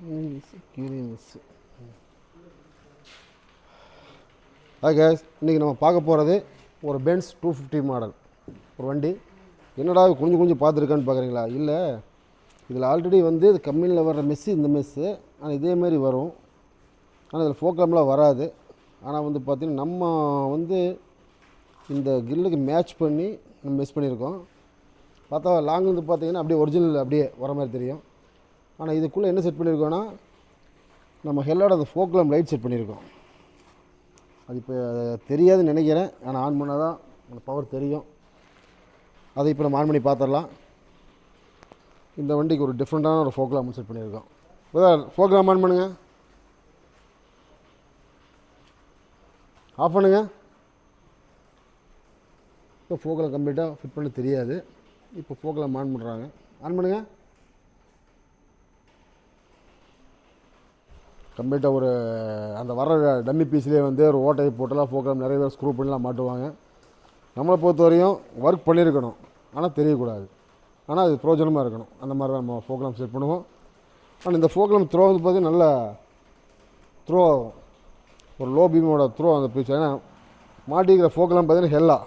Hi guys, இன்றைக்கி நம்ம பார்க்க போகிறது ஒரு பென்ஸ் 250 மாடல் ஒரு வண்டி. என்னடா கொஞ்சம் பார்த்துருக்கான்னு பார்க்குறீங்களா? இல்லை, இதில் ஆல்ரெடி வந்து இது கம்பெனியில் வர்ற மெஸ்ஸு இந்த மெஸ்ஸு, ஆனால் இதேமாரி வரும். ஆனால் இதில் ஃபோக்லாம்லாம் வராது. ஆனால் வந்து பார்த்திங்கன்னா நம்ம வந்து இந்த கில்லுக்கு மேட்ச் பண்ணி நம்ம மெஸ் பண்ணியிருக்கோம். பார்த்தா லாங் வந்து பார்த்திங்கன்னா அப்படியே ஒரிஜினல் அப்படியே வர மாதிரி தெரியும். ஆனால் இதுக்குள்ளே என்ன செட் பண்ணியிருக்கோன்னா, நம்ம ஹெல்லோட அந்த ஃபோக்லாம் லைட் செட் பண்ணியிருக்கோம். அது இப்போ தெரியாதுன்னு நினைக்கிறேன். ஆனால் ஆன் பண்ணால் தான் அந்த பவர் தெரியும். அதை இப்போ நம்ம ஆன் பண்ணி பார்த்துடலாம். இந்த வண்டிக்கு ஒரு டிஃப்ரெண்ட்டான ஒரு ஃபோக்லாம் செட் பண்ணியிருக்கோம். ஃபோக்லாம் ஆன் பண்ணுங்க, ஆஃப் பண்ணுங்க. இப்போ ஃபோக்லாம் கம்ப்ளீட்டாக ஃபிட் பண்ண தெரியாது. இப்போ ஃபோக்லாம் ஆன் பண்ணுறாங்க. ஆன் பண்ணுங்க. கம்ப்ளீட்டாக ஒரு அந்த வர டம்மி பீஸ்லேயே வந்து ஒரு ஓட்டையை போட்டெல்லாம் ஃபோக்லாம் நிறைய பேர் ஸ்க்ரூ பண்ணிலாம் மாட்டுவாங்க. நம்மளை பொறுத்த வரையும் ஒர்க் பண்ணியிருக்கணும், ஆனால் தெரியக்கூடாது. ஆனால் அது பிரோஜனமாக இருக்கணும். அந்த மாதிரி தான் நம்ம ஃபோக்லாம் செட் பண்ணுவோம். ஆனால் இந்த ஃபோக்லாம் த்ரோ வந்து பார்த்திங்கன்னா நல்லா த்ரோ ஆகும். ஒரு லோ பீமோட த்ரோ அந்த பீஸ். ஏன்னா மாட்டிக்கிற ஃபோக்லாம் பார்த்திங்கன்னா ஹெல்லா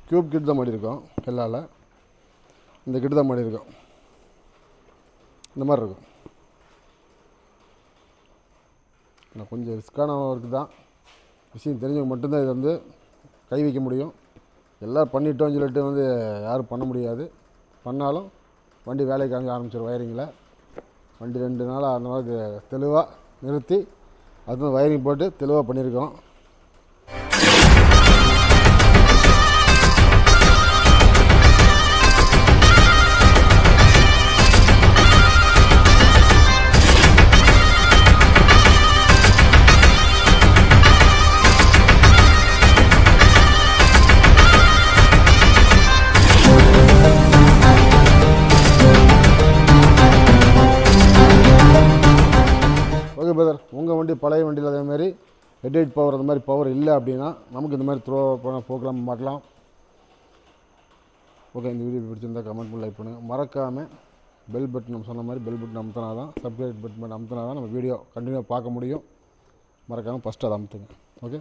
க்யூப் கிட் தான் மாட்டியிருக்கோம். ஹெல்லாவில் இந்த கிட்டு தான் மாட்டியிருக்கோம். இந்த மாதிரி இருக்கும். ஆனால் கொஞ்சம் ரிஸ்க்கான ஒர்க்கு தான். விஷயம் தெரிஞ்சவங்க மட்டும்தான் இதை வந்து கை வைக்க முடியும். எல்லோரும் பண்ணிட்டோன்னு சொல்லிட்டு வந்து யாரும் பண்ண முடியாது. பண்ணாலும் வண்டி வேலைக்கு காமிக்க ஆரம்பிச்சிடும். வயரிங்கில் வண்டி 2 நாளாக அந்த மாதிரி தெளிவாக நிறுத்தி அது வயரிங் போட்டு தெளிவாக பண்ணியிருக்கோம். ஓகே பிரதர், உங்கள் வண்டி பழைய வண்டியில் அதேமாதிரி ஹெட்லைட் பவர் அந்த மாதிரி பவர் இல்லை அப்படின்னா நமக்கு இந்த மாதிரி த்ரோ பண்ண போக்கலாம் மாட்டலாம். ஓகே, இந்த வீடியோ பிடிச்சிருந்தால் கமெண்ட் பண்ணி லைக் பண்ணுங்கள். மறக்காமல் பெல் பட்டன் நம்ம சொன்ன மாதிரி பெல் பட்டன் அமுத்தினா தான், சப்ஸ்கிரைப் பட்டன் அமுத்தினா தான் நம்ம வீடியோ கண்டினியூவாக பார்க்க முடியும். மறக்காமல் ஃபஸ்ட்டு அதை அமுத்துங்க. ஓகே.